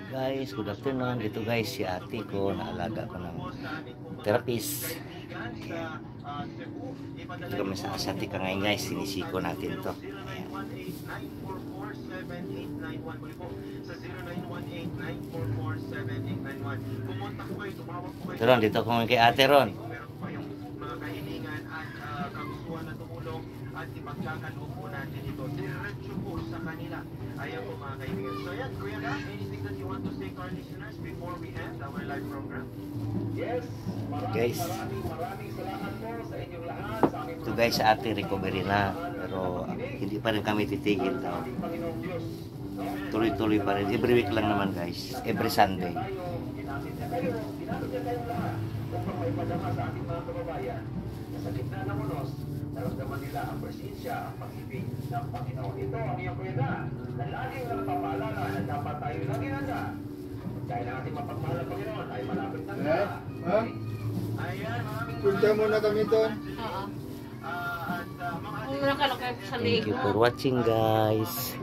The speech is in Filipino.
Guys, good afternoon. Dito guys, si ate ko, naalaga ko ng therapist. Dito kami sa Asatika ngayon guys, sinisiko natin to. Ito ron, dito ko kay ate ron. At ipagkakaloob po natin ito diretso po sa kanila. Ayan po mga kaibigan. So yan, Kuya Gab, anything that you want to say to our listeners before we end our live program? Yes, Guys, maraming salamat po sa inyong lahat. Sa aming ito guys, sa ate recovery na. Pero hindi pa rin kami titigil daw. Tuloy-tuloy pa rin. Every week lang naman guys. Every Sunday. ginamit niya kayo lahat. Upang may padama sa ating mga kababayan na sa gitna ng unos, naramdaman nila ang presensya, ang pag-ibig ng Panginoon. Ito ang iyong Kuya Gab, na laging nagpapaalala na dapat tayo laging handa. Dahil ang ating mapagmahal na Panginoon ay malapit na nga. Ayan, maraming Punta muna kami doon. Oo. at mga Kung nakalakay sa Thank you for watching guys.